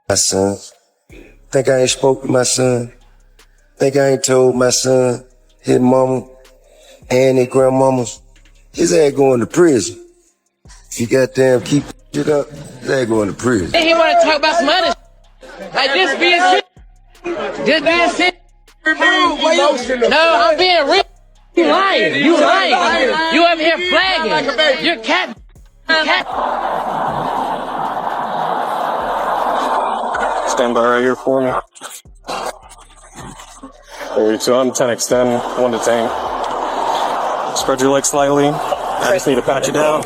my son. Think I ain't spoke to my son. Think I ain't told my son, his mama, and his grandmamas, his ass going to prison. If you goddamn keep shit up, his ass going to prison. He want to talk about some other like this being shit. This being shit. No, I'm being real. You lying. You lying. You up here flagging. You're cat. Stand by right here for me. 32, I'm 10 extend, 1 detain. Spread your legs slightly. I just need to pat you down.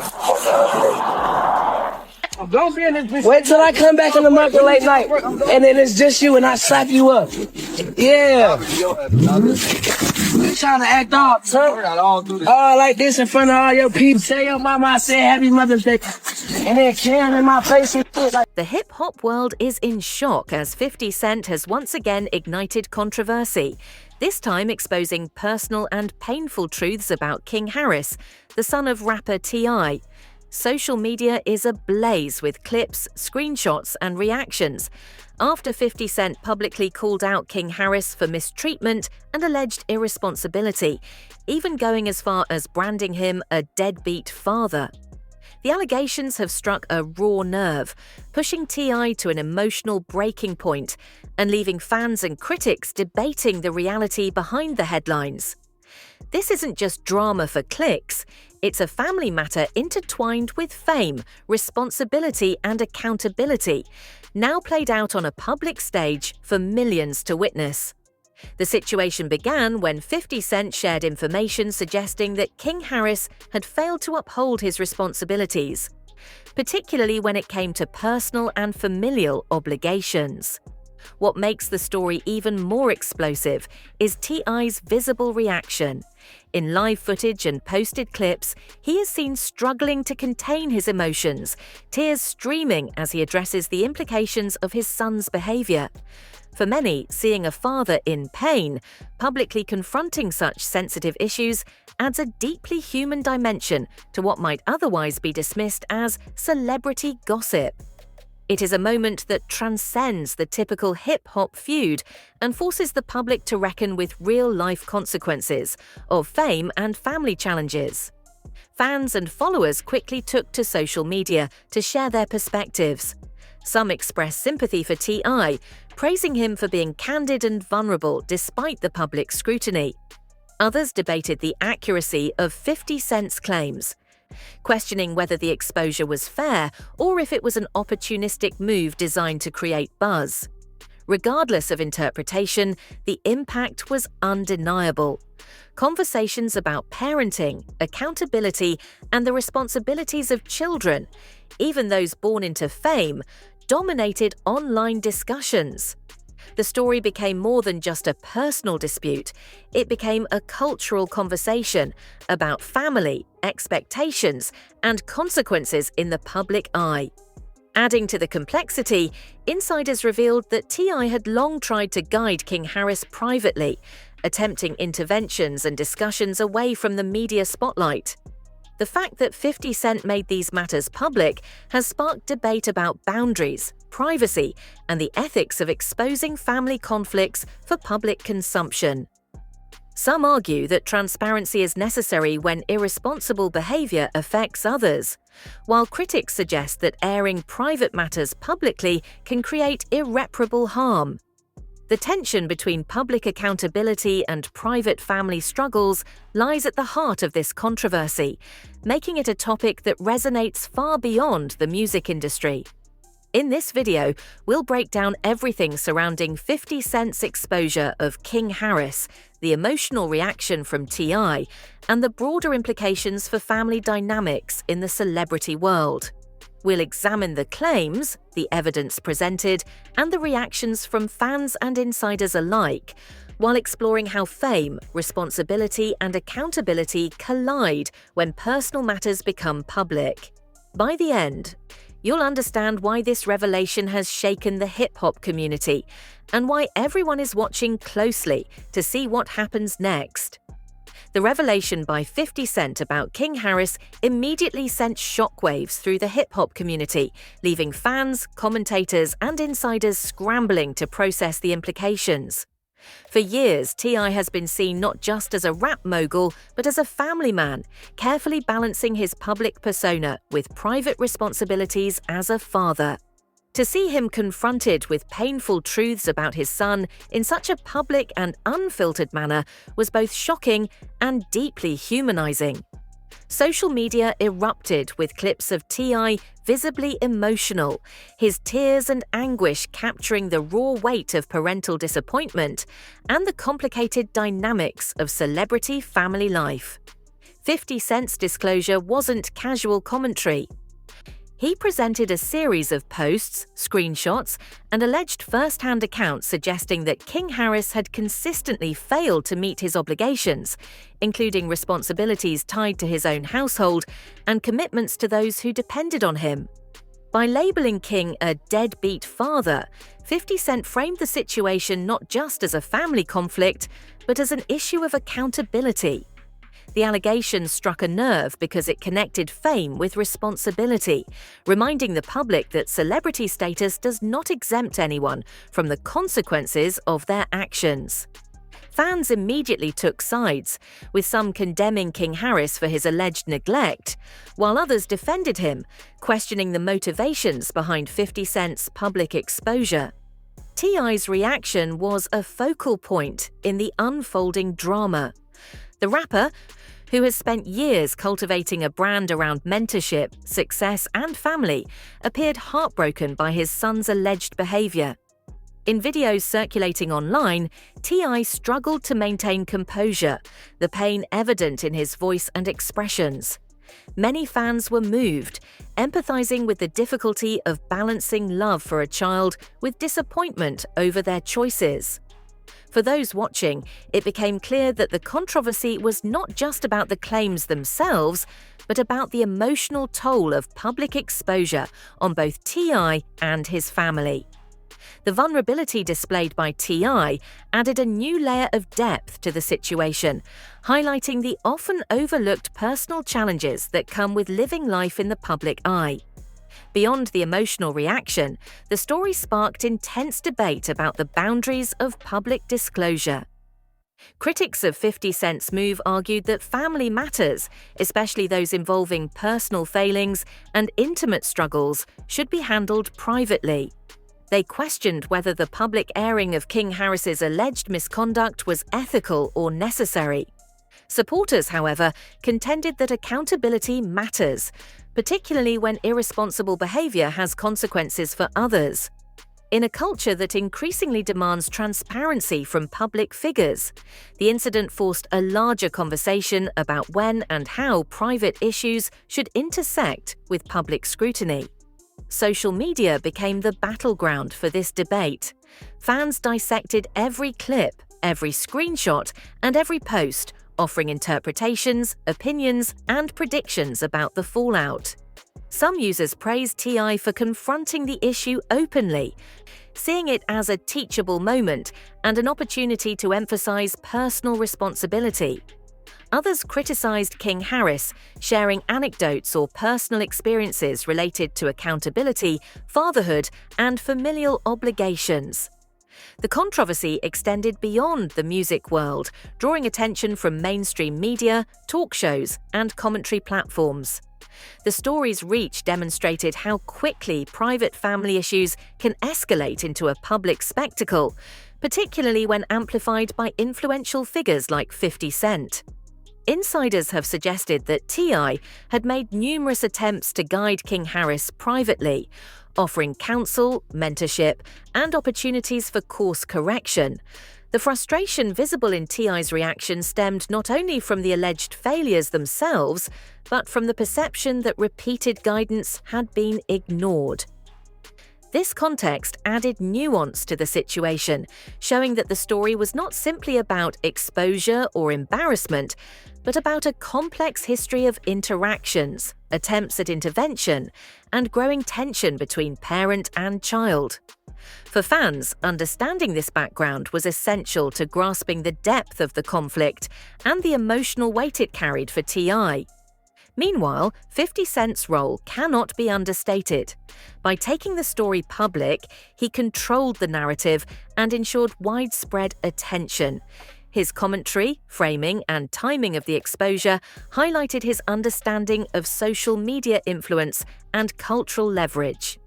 Don't be in this bitch. Wait till I come back in the market late night, and then it's just you, and I slap you up. Yeah. You trying to act off, son? All like this in front of all your peeps. Tell your mama I said Happy Mother's Day, and then Karen in my face and shit like. The hip-hop world is in shock as 50 Cent has once again ignited controversy, this time exposing personal and painful truths about King Harris, the son of rapper T.I. Social media is ablaze with clips, screenshots and reactions after 50 Cent publicly called out King Harris for mistreatment and alleged irresponsibility, even going as far as branding him a deadbeat father. The allegations have struck a raw nerve, pushing T.I. to an emotional breaking point and leaving fans and critics debating the reality behind the headlines. This isn't just drama for clicks, it's a family matter intertwined with fame, responsibility and accountability, now played out on a public stage for millions to witness. The situation began when 50 Cent shared information suggesting that King Harris had failed to uphold his responsibilities, particularly when it came to personal and familial obligations. What makes the story even more explosive is T.I.'s visible reaction. In live footage and posted clips, he is seen struggling to contain his emotions, tears streaming as he addresses the implications of his son's behavior. For many, seeing a father in pain, publicly confronting such sensitive issues, adds a deeply human dimension to what might otherwise be dismissed as celebrity gossip. It is a moment that transcends the typical hip-hop feud and forces the public to reckon with real-life consequences of fame and family challenges. Fans and followers quickly took to social media to share their perspectives. Some expressed sympathy for T.I., praising him for being candid and vulnerable despite the public scrutiny. Others debated the accuracy of 50 Cent's claims, questioning whether the exposure was fair or if it was an opportunistic move designed to create buzz. Regardless of interpretation, the impact was undeniable. Conversations about parenting, accountability, and the responsibilities of children, even those born into fame, dominated online discussions. The story became more than just a personal dispute. It became a cultural conversation about family, expectations, and consequences in the public eye. Adding to the complexity, insiders revealed that T.I. had long tried to guide King Harris privately, attempting interventions and discussions away from the media spotlight. The fact that 50 Cent made these matters public has sparked debate about boundaries, privacy, and the ethics of exposing family conflicts for public consumption. Some argue that transparency is necessary when irresponsible behavior affects others, while critics suggest that airing private matters publicly can create irreparable harm. The tension between public accountability and private family struggles lies at the heart of this controversy, making it a topic that resonates far beyond the music industry. In this video, we'll break down everything surrounding 50 Cent's exposure of King Harris, the emotional reaction from T.I., and the broader implications for family dynamics in the celebrity world. We'll examine the claims, the evidence presented, and the reactions from fans and insiders alike, while exploring how fame, responsibility, and accountability collide when personal matters become public. By the end, you'll understand why this revelation has shaken the hip-hop community and why everyone is watching closely to see what happens next. The revelation by 50 Cent about King Harris immediately sent shockwaves through the hip-hop community, leaving fans, commentators, and insiders scrambling to process the implications. For years, T.I. has been seen not just as a rap mogul, but as a family man, carefully balancing his public persona with private responsibilities as a father. To see him confronted with painful truths about his son in such a public and unfiltered manner was both shocking and deeply humanizing. Social media erupted with clips of T.I. visibly emotional, his tears and anguish capturing the raw weight of parental disappointment and the complicated dynamics of celebrity family life. 50 Cent's disclosure wasn't casual commentary. He presented a series of posts, screenshots, and alleged first-hand accounts suggesting that King Harris had consistently failed to meet his obligations, including responsibilities tied to his own household and commitments to those who depended on him. By labeling King a deadbeat father, 50 Cent framed the situation not just as a family conflict, but as an issue of accountability. The allegation struck a nerve because it connected fame with responsibility, reminding the public that celebrity status does not exempt anyone from the consequences of their actions. Fans immediately took sides, with some condemning King Harris for his alleged neglect, while others defended him, questioning the motivations behind 50 Cent's public exposure. T.I.'s reaction was a focal point in the unfolding drama. The rapper, who has spent years cultivating a brand around mentorship, success, and family, appeared heartbroken by his son's alleged behavior. In videos circulating online, T.I. struggled to maintain composure, the pain evident in his voice and expressions. Many fans were moved, empathizing with the difficulty of balancing love for a child with disappointment over their choices. For those watching, it became clear that the controversy was not just about the claims themselves, but about the emotional toll of public exposure on both T.I. and his family. The vulnerability displayed by T.I. added a new layer of depth to the situation, highlighting the often overlooked personal challenges that come with living life in the public eye. Beyond the emotional reaction, the story sparked intense debate about the boundaries of public disclosure. Critics of 50 Cent's move argued that family matters, especially those involving personal failings and intimate struggles, should be handled privately. They questioned whether the public airing of King Harris's alleged misconduct was ethical or necessary. Supporters, however, contended that accountability matters, particularly when irresponsible behavior has consequences for others. In a culture that increasingly demands transparency from public figures, the incident forced a larger conversation about when and how private issues should intersect with public scrutiny. Social media became the battleground for this debate. Fans dissected every clip, every screenshot, and every post, offering interpretations, opinions, and predictions about the fallout. Some users praised T.I. for confronting the issue openly, seeing it as a teachable moment and an opportunity to emphasize personal responsibility. Others criticized King Harris, sharing anecdotes or personal experiences related to accountability, fatherhood, and familial obligations. The controversy extended beyond the music world, drawing attention from mainstream media, talk shows, and commentary platforms. The story's reach demonstrated how quickly private family issues can escalate into a public spectacle, particularly when amplified by influential figures like 50 Cent. Insiders have suggested that T.I. had made numerous attempts to guide King Harris privately, offering counsel, mentorship, and opportunities for course correction. The frustration visible in T.I.'s reaction stemmed not only from the alleged failures themselves, but from the perception that repeated guidance had been ignored. This context added nuance to the situation, showing that the story was not simply about exposure or embarrassment, but about a complex history of interactions, attempts at intervention, and growing tension between parent and child. For fans, understanding this background was essential to grasping the depth of the conflict and the emotional weight it carried for T.I. Meanwhile, 50 Cent's role cannot be understated. By taking the story public, he controlled the narrative and ensured widespread attention. His commentary, framing, and timing of the exposure highlighted his understanding of social media influence and cultural leverage.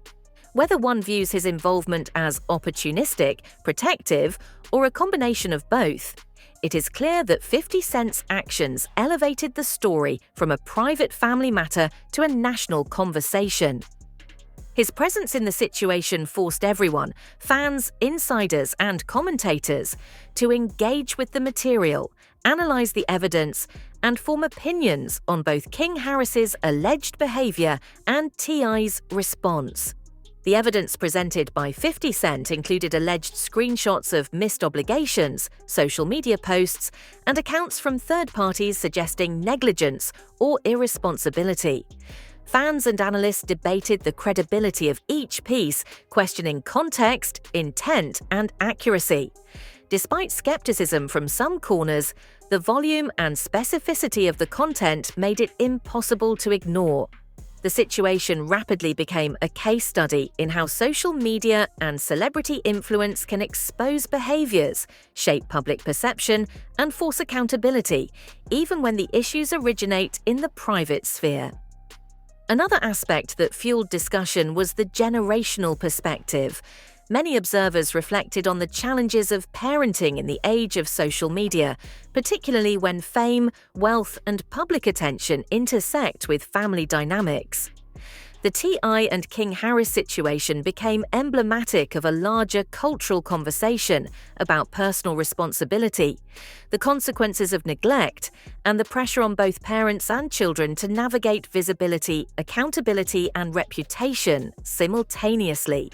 Whether one views his involvement as opportunistic, protective, or a combination of both, it is clear that 50 Cent's actions elevated the story from a private family matter to a national conversation. His presence in the situation forced everyone, fans, insiders, and commentators, to engage with the material, analyze the evidence, and form opinions on both King Harris's alleged behavior and T.I.'s response. The evidence presented by 50 Cent included alleged screenshots of missed obligations, social media posts, and accounts from third parties suggesting negligence or irresponsibility. Fans and analysts debated the credibility of each piece, questioning context, intent, and accuracy. Despite skepticism from some corners, the volume and specificity of the content made it impossible to ignore. The situation rapidly became a case study in how social media and celebrity influence can expose behaviors, shape public perception, and force accountability, even when the issues originate in the private sphere. Another aspect that fueled discussion was the generational perspective. Many observers reflected on the challenges of parenting in the age of social media, particularly when fame, wealth, and public attention intersect with family dynamics. The T.I. and King Harris situation became emblematic of a larger cultural conversation about personal responsibility, the consequences of neglect, and the pressure on both parents and children to navigate visibility, accountability, and reputation simultaneously.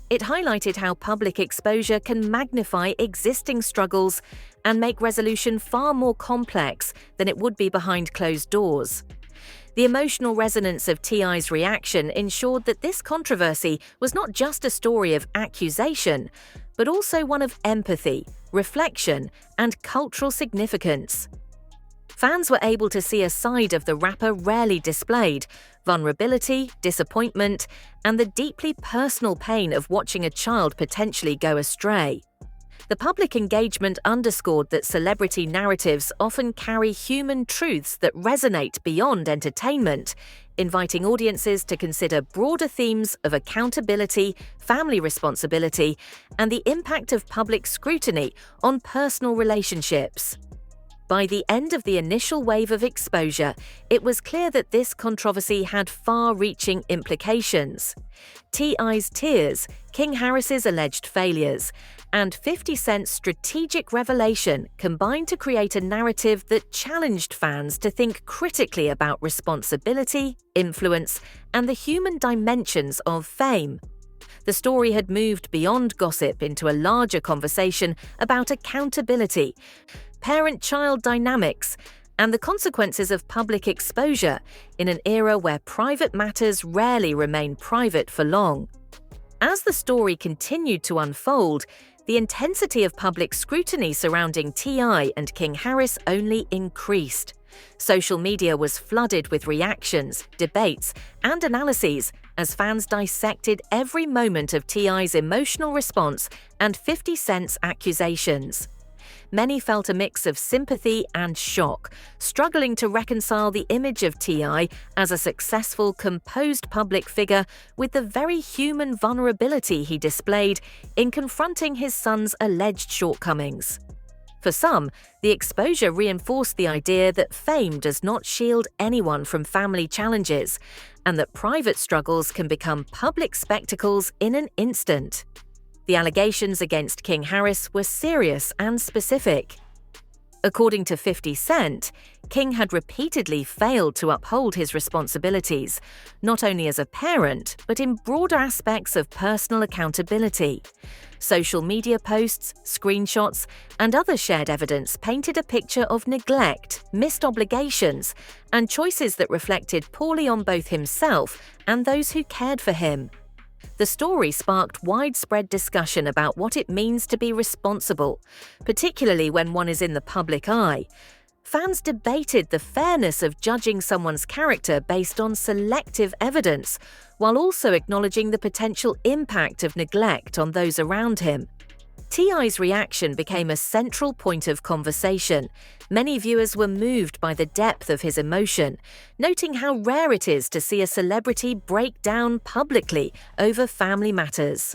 It highlighted how public exposure can magnify existing struggles and make resolution far more complex than it would be behind closed doors. The emotional resonance of T.I.'s reaction ensured that this controversy was not just a story of accusation, but also one of empathy, reflection, and cultural significance. Fans were able to see a side of the rapper rarely displayed: vulnerability, disappointment, and the deeply personal pain of watching a child potentially go astray. The public engagement underscored that celebrity narratives often carry human truths that resonate beyond entertainment, inviting audiences to consider broader themes of accountability, family responsibility, and the impact of public scrutiny on personal relationships. By the end of the initial wave of exposure, it was clear that this controversy had far-reaching implications. T.I.'s tears, King Harris's alleged failures, and 50 Cent's strategic revelation combined to create a narrative that challenged fans to think critically about responsibility, influence, and the human dimensions of fame. The story had moved beyond gossip into a larger conversation about accountability, parent-child dynamics, and the consequences of public exposure in an era where private matters rarely remain private for long. As the story continued to unfold, the intensity of public scrutiny surrounding T.I. and King Harris only increased. Social media was flooded with reactions, debates, and analyses as fans dissected every moment of T.I.'s emotional response and 50 Cent's accusations. Many felt a mix of sympathy and shock, struggling to reconcile the image of T.I. as a successful, composed public figure with the very human vulnerability he displayed in confronting his son's alleged shortcomings. For some, the exposure reinforced the idea that fame does not shield anyone from family challenges, and that private struggles can become public spectacles in an instant. The allegations against King Harris were serious and specific. According to 50 Cent, King had repeatedly failed to uphold his responsibilities, not only as a parent, but in broader aspects of personal accountability. Social media posts, screenshots, and other shared evidence painted a picture of neglect, missed obligations, and choices that reflected poorly on both himself and those who cared for him. The story sparked widespread discussion about what it means to be responsible, particularly when one is in the public eye. Fans debated the fairness of judging someone's character based on selective evidence, while also acknowledging the potential impact of neglect on those around him. T.I.'s reaction became a central point of conversation. Many viewers were moved by the depth of his emotion, noting how rare it is to see a celebrity break down publicly over family matters.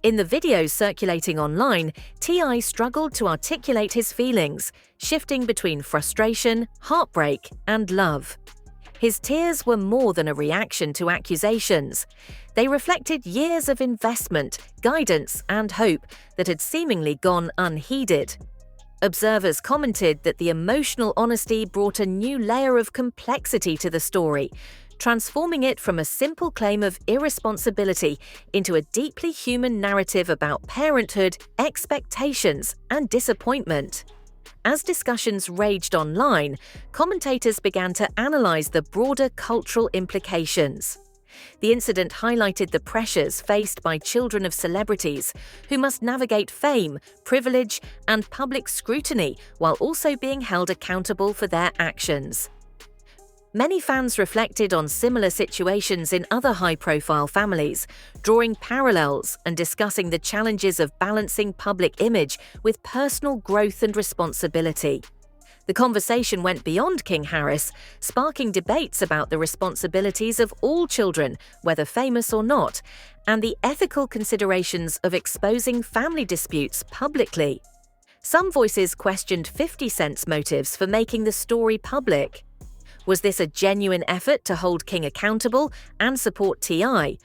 In the videos circulating online, T.I. struggled to articulate his feelings, shifting between frustration, heartbreak, and love. His tears were more than a reaction to accusations. They reflected years of investment, guidance, and hope that had seemingly gone unheeded. Observers commented that the emotional honesty brought a new layer of complexity to the story, transforming it from a simple claim of irresponsibility into a deeply human narrative about parenthood, expectations, and disappointment. As discussions raged online, commentators began to analyze the broader cultural implications. The incident highlighted the pressures faced by children of celebrities who must navigate fame, privilege, and public scrutiny while also being held accountable for their actions. Many fans reflected on similar situations in other high-profile families, drawing parallels and discussing the challenges of balancing public image with personal growth and responsibility. The conversation went beyond King Harris, sparking debates about the responsibilities of all children, whether famous or not, and the ethical considerations of exposing family disputes publicly. Some voices questioned 50 Cent's motives for making the story public. Was this a genuine effort to hold King accountable and support T.I.,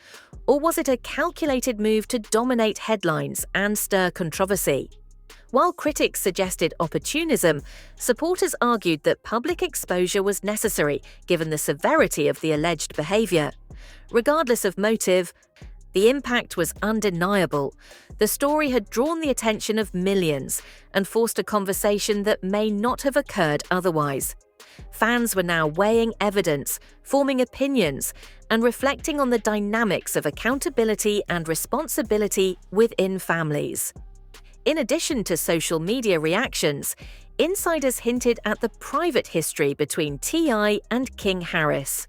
or was it a calculated move to dominate headlines and stir controversy? While critics suggested opportunism, supporters argued that public exposure was necessary given the severity of the alleged behavior. Regardless of motive, the impact was undeniable. The story had drawn the attention of millions and forced a conversation that may not have occurred otherwise. Fans were now weighing evidence, forming opinions, and reflecting on the dynamics of accountability and responsibility within families. In addition to social media reactions, insiders hinted at the private history between T.I. and King Harris.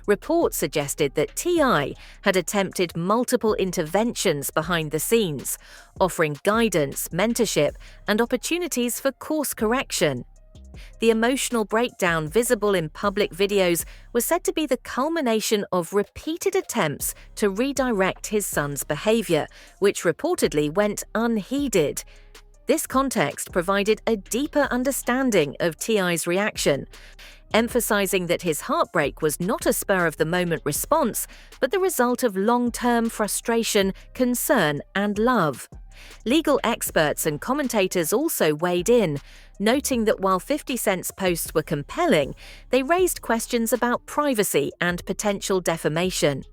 Reports suggested that T.I. had attempted multiple interventions behind the scenes, offering guidance, mentorship, and opportunities for course correction. The emotional breakdown visible in public videos was said to be the culmination of repeated attempts to redirect his son's behavior, which reportedly went unheeded. This context provided a deeper understanding of T.I.'s reaction, emphasizing that his heartbreak was not a spur-of-the-moment response, but the result of long-term frustration, concern, and love. Legal experts and commentators also weighed in, noting that while 50 Cent's posts were compelling, they raised questions about privacy and potential defamation.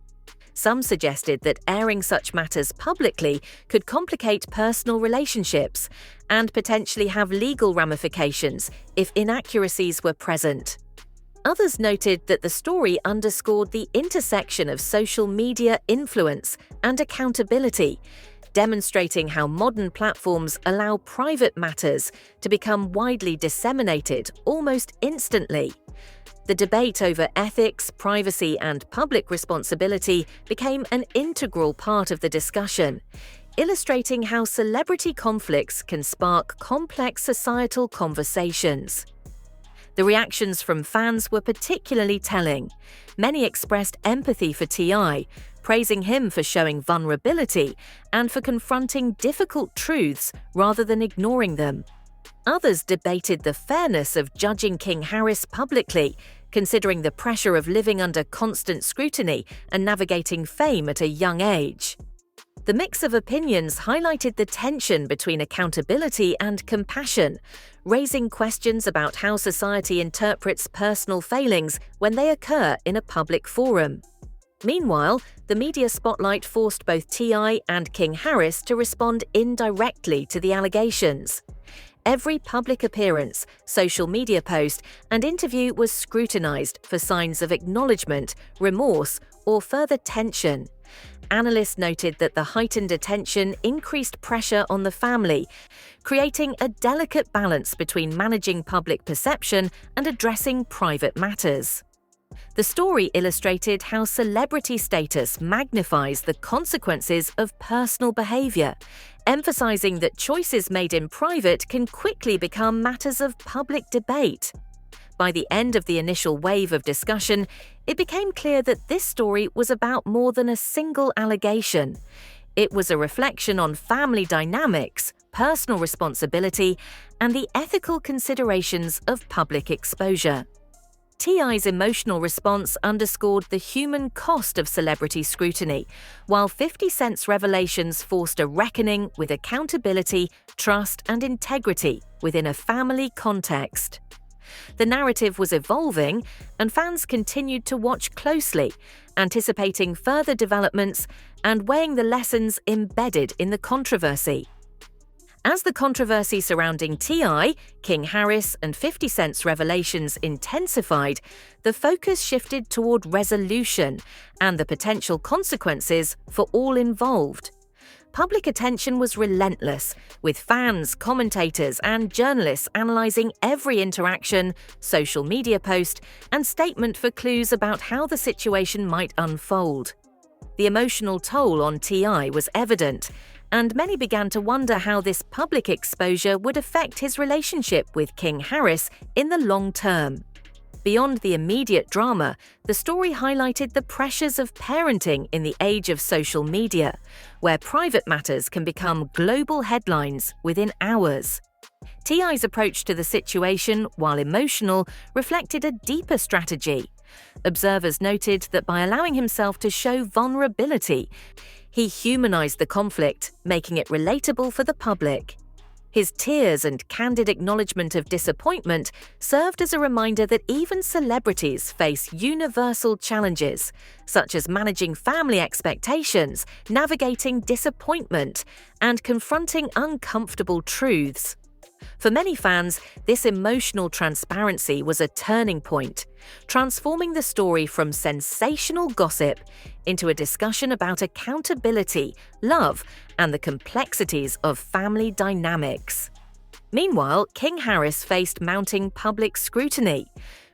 Some suggested that airing such matters publicly could complicate personal relationships and potentially have legal ramifications if inaccuracies were present. Others noted that the story underscored the intersection of social media influence and accountability, demonstrating how modern platforms allow private matters to become widely disseminated almost instantly. The debate over ethics, privacy, and public responsibility became an integral part of the discussion, illustrating how celebrity conflicts can spark complex societal conversations. The reactions from fans were particularly telling. Many expressed empathy for T.I., praising him for showing vulnerability and for confronting difficult truths rather than ignoring them. Others debated the fairness of judging King Harris publicly, considering the pressure of living under constant scrutiny and navigating fame at a young age. The mix of opinions highlighted the tension between accountability and compassion, raising questions about how society interprets personal failings when they occur in a public forum. Meanwhile, the media spotlight forced both T.I. and King Harris to respond indirectly to the allegations. Every public appearance, social media post, and interview was scrutinized for signs of acknowledgement, remorse, or further tension. Analysts noted that the heightened attention increased pressure on the family, creating a delicate balance between managing public perception and addressing private matters. The story illustrated how celebrity status magnifies the consequences of personal behavior, emphasizing that choices made in private can quickly become matters of public debate. By the end of the initial wave of discussion, it became clear that this story was about more than a single allegation. It was a reflection on family dynamics, personal responsibility, and the ethical considerations of public exposure. T.I.'s emotional response underscored the human cost of celebrity scrutiny, while 50 Cent's revelations forced a reckoning with accountability, trust, and integrity within a family context. The narrative was evolving, and fans continued to watch closely, anticipating further developments and weighing the lessons embedded in the controversy. As the controversy surrounding T.I., King Harris, and 50 Cent's revelations intensified, the focus shifted toward resolution and the potential consequences for all involved. Public attention was relentless, with fans, commentators, and journalists analyzing every interaction, social media post, and statement for clues about how the situation might unfold. The emotional toll on T.I. was evident, and many began to wonder how this public exposure would affect his relationship with King Harris in the long term. Beyond the immediate drama, the story highlighted the pressures of parenting in the age of social media, where private matters can become global headlines within hours. T.I.'s approach to the situation, while emotional, reflected a deeper strategy. Observers noted that by allowing himself to show vulnerability, he humanized the conflict, making it relatable for the public. His tears and candid acknowledgement of disappointment served as a reminder that even celebrities face universal challenges, such as managing family expectations, navigating disappointment, and confronting uncomfortable truths. For many fans, this emotional transparency was a turning point, transforming the story from sensational gossip into a discussion about accountability, love, and the complexities of family dynamics. Meanwhile, King Harris faced mounting public scrutiny.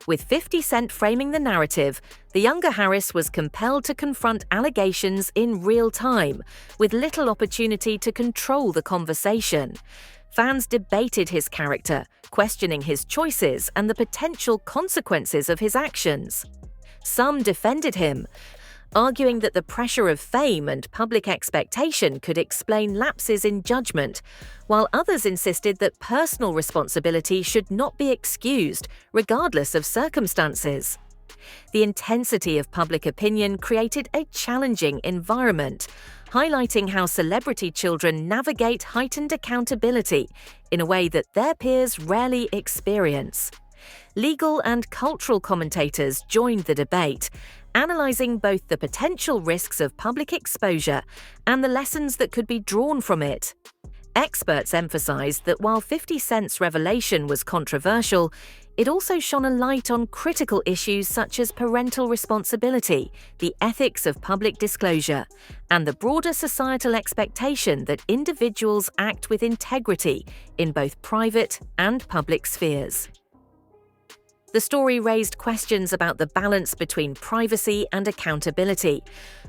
With 50 Cent framing the narrative, the younger Harris was compelled to confront allegations in real time, with little opportunity to control the conversation. Fans debated his character, questioning his choices and the potential consequences of his actions. Some defended him, arguing that the pressure of fame and public expectation could explain lapses in judgment, while others insisted that personal responsibility should not be excused, regardless of circumstances. The intensity of public opinion created a challenging environment, highlighting how celebrity children navigate heightened accountability in a way that their peers rarely experience. Legal and cultural commentators joined the debate, analyzing both the potential risks of public exposure and the lessons that could be drawn from it. Experts emphasized that while 50 Cent's revelation was controversial, it also shone a light on critical issues such as parental responsibility, the ethics of public disclosure, and the broader societal expectation that individuals act with integrity in both private and public spheres. The story raised questions about the balance between privacy and accountability,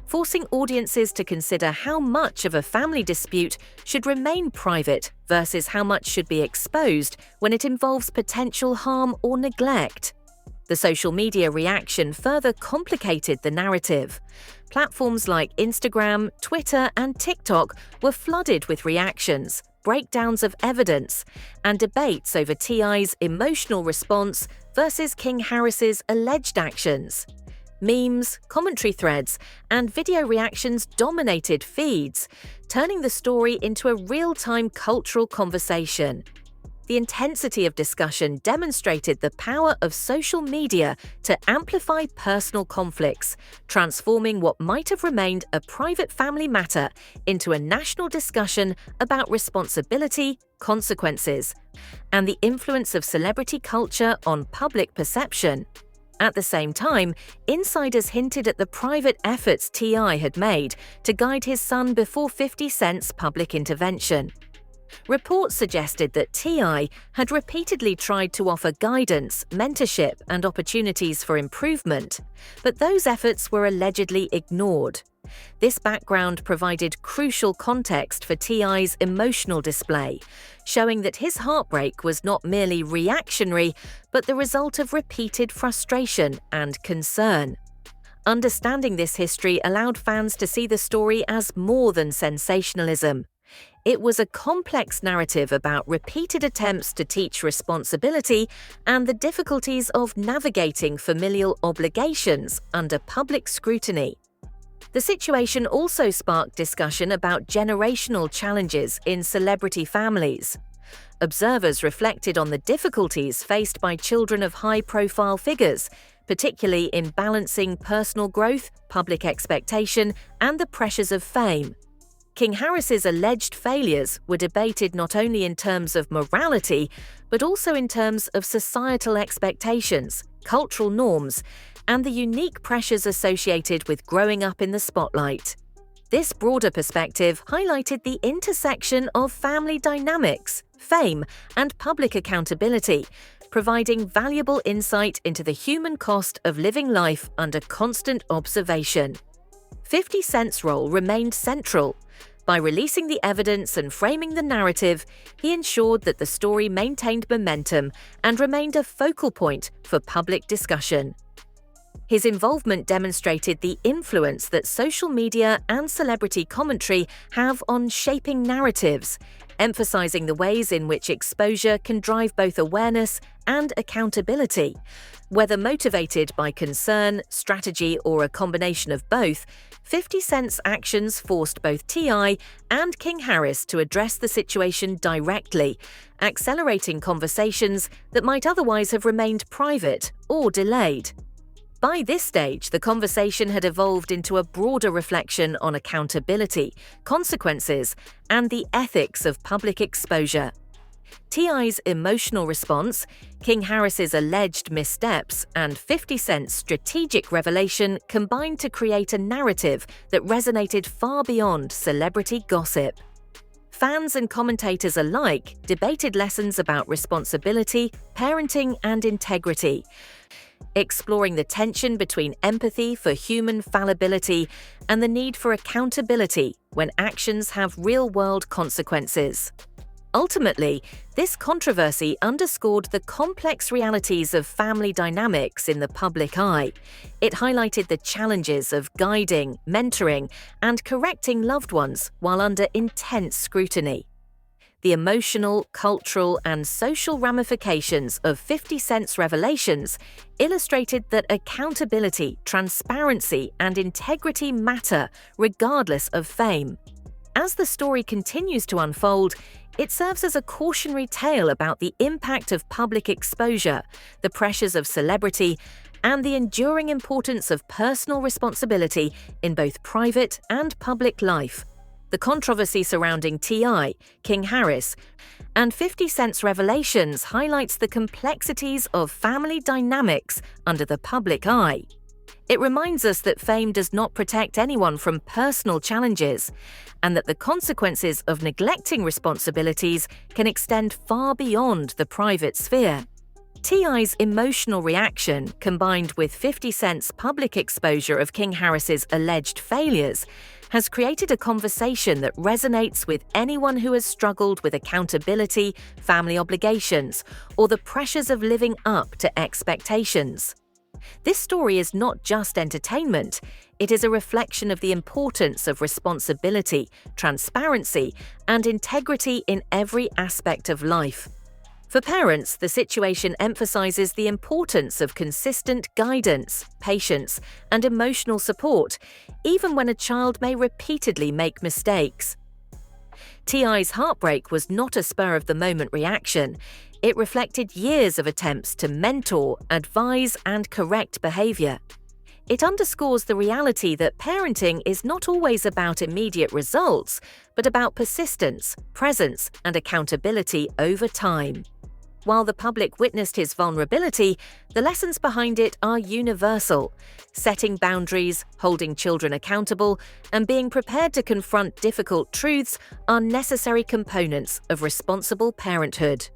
forcing audiences to consider how much of a family dispute should remain private versus how much should be exposed when it involves potential harm or neglect. The social media reaction further complicated the narrative. Platforms like Instagram, Twitter, and TikTok were flooded with reactions, breakdowns of evidence, and debates over T.I.'s emotional response versus King Harris's alleged actions. memes, commentary threads, and video reactions dominated feeds, turning the story into a real-time cultural conversation. The intensity of discussion demonstrated the power of social media to amplify personal conflicts, transforming what might have remained a private family matter into a national discussion about responsibility, consequences, and the influence of celebrity culture on public perception. At the same time, insiders hinted at the private efforts T.I. had made to guide his son before 50 Cent's public intervention. Reports suggested that T.I. had repeatedly tried to offer guidance, mentorship, and opportunities for improvement, but those efforts were allegedly ignored. This background provided crucial context for T.I.'s emotional display, showing that his heartbreak was not merely reactionary, but the result of repeated frustration and concern. Understanding this history allowed fans to see the story as more than sensationalism. It was a complex narrative about repeated attempts to teach responsibility and the difficulties of navigating familial obligations under public scrutiny. The situation also sparked discussion about generational challenges in celebrity families. Observers reflected on the difficulties faced by children of high-profile figures, particularly in balancing personal growth, public expectation, and the pressures of fame. King Harris's alleged failures were debated not only in terms of morality, but also in terms of societal expectations, cultural norms, and the unique pressures associated with growing up in the spotlight. This broader perspective highlighted the intersection of family dynamics, fame, and public accountability, providing valuable insight into the human cost of living life under constant observation. 50 Cent's role remained central. By releasing the evidence and framing the narrative, he ensured that the story maintained momentum and remained a focal point for public discussion. His involvement demonstrated the influence that social media and celebrity commentary have on shaping narratives, emphasizing the ways in which exposure can drive both awareness and accountability. Whether motivated by concern, strategy, or a combination of both, 50 Cent's actions forced both T.I. and King Harris to address the situation directly, accelerating conversations that might otherwise have remained private or delayed. By this stage, the conversation had evolved into a broader reflection on accountability, consequences, and the ethics of public exposure. T.I.'s emotional response, King Harris's alleged missteps, and 50 Cent's strategic revelation combined to create a narrative that resonated far beyond celebrity gossip. Fans and commentators alike debated lessons about responsibility, parenting, and integrity, exploring the tension between empathy for human fallibility and the need for accountability when actions have real-world consequences. Ultimately, this controversy underscored the complex realities of family dynamics in the public eye. It highlighted the challenges of guiding, mentoring, and correcting loved ones while under intense scrutiny. The emotional, cultural, and social ramifications of 50 Cent's revelations illustrated that accountability, transparency, and integrity matter regardless of fame. As the story continues to unfold, it serves as a cautionary tale about the impact of public exposure, the pressures of celebrity, and the enduring importance of personal responsibility in both private and public life. The controversy surrounding T.I., King Harris, and 50 Cent's revelations highlights the complexities of family dynamics under the public eye. It reminds us that fame does not protect anyone from personal challenges, and that the consequences of neglecting responsibilities can extend far beyond the private sphere. T.I.'s emotional reaction, combined with 50 Cent's public exposure of King Harris's alleged failures, has created a conversation that resonates with anyone who has struggled with accountability, family obligations, or the pressures of living up to expectations. This story is not just entertainment, it is a reflection of the importance of responsibility, transparency, and integrity in every aspect of life. For parents, the situation emphasizes the importance of consistent guidance, patience, and emotional support, even when a child may repeatedly make mistakes. T.I.'s heartbreak was not a spur-of-the-moment reaction. It reflected years of attempts to mentor, advise, and correct behavior. It underscores the reality that parenting is not always about immediate results, but about persistence, presence, and accountability over time. While the public witnessed his vulnerability, the lessons behind it are universal. Setting boundaries, holding children accountable, and being prepared to confront difficult truths are necessary components of responsible parenthood.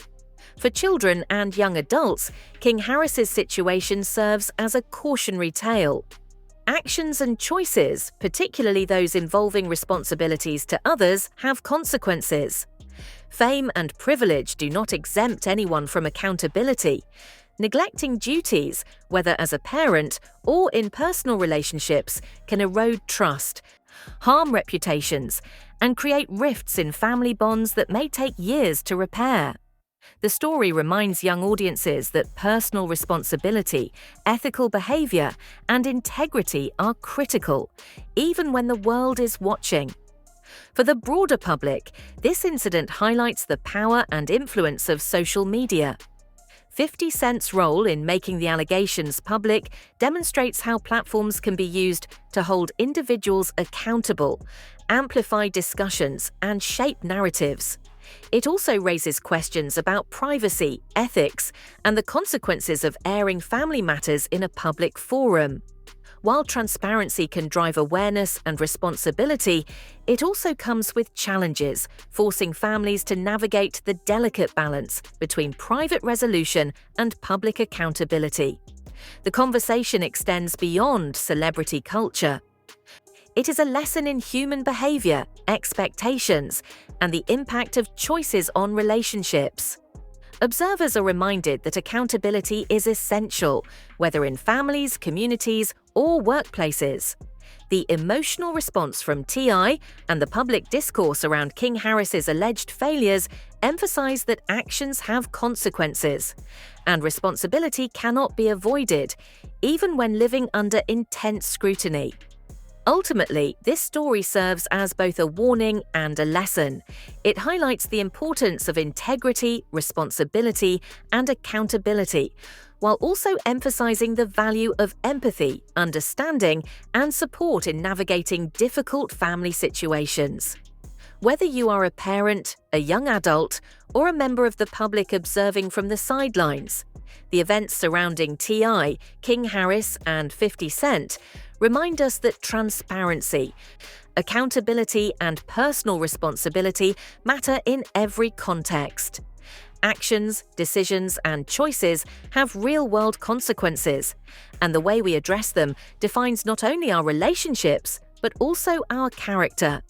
For children and young adults, King Harris's situation serves as a cautionary tale. Actions and choices, particularly those involving responsibilities to others, have consequences. Fame and privilege do not exempt anyone from accountability. Neglecting duties, whether as a parent or in personal relationships, can erode trust, harm reputations, and create rifts in family bonds that may take years to repair. The story reminds young audiences that personal responsibility, ethical behavior, and integrity are critical, even when the world is watching. For the broader public, this incident highlights the power and influence of social media. 50 Cent's role in making the allegations public demonstrates how platforms can be used to hold individuals accountable, amplify discussions, and shape narratives. It also raises questions about privacy, ethics, and the consequences of airing family matters in a public forum. While transparency can drive awareness and responsibility, it also comes with challenges, forcing families to navigate the delicate balance between private resolution and public accountability. The conversation extends beyond celebrity culture. It is a lesson in human behavior, expectations, and the impact of choices on relationships. Observers are reminded that accountability is essential, whether in families, communities, or workplaces. The emotional response from T.I. and the public discourse around King Harris's alleged failures emphasize that actions have consequences, and responsibility cannot be avoided, even when living under intense scrutiny. Ultimately, this story serves as both a warning and a lesson. It highlights the importance of integrity, responsibility, and accountability, while also emphasizing the value of empathy, understanding, and support in navigating difficult family situations. Whether you are a parent, a young adult, or a member of the public observing from the sidelines, the events surrounding T.I., King Harris, and 50 Cent remind us that transparency, accountability, and personal responsibility matter in every context. Actions, decisions, and choices have real-world consequences, and the way we address them defines not only our relationships, but also our character.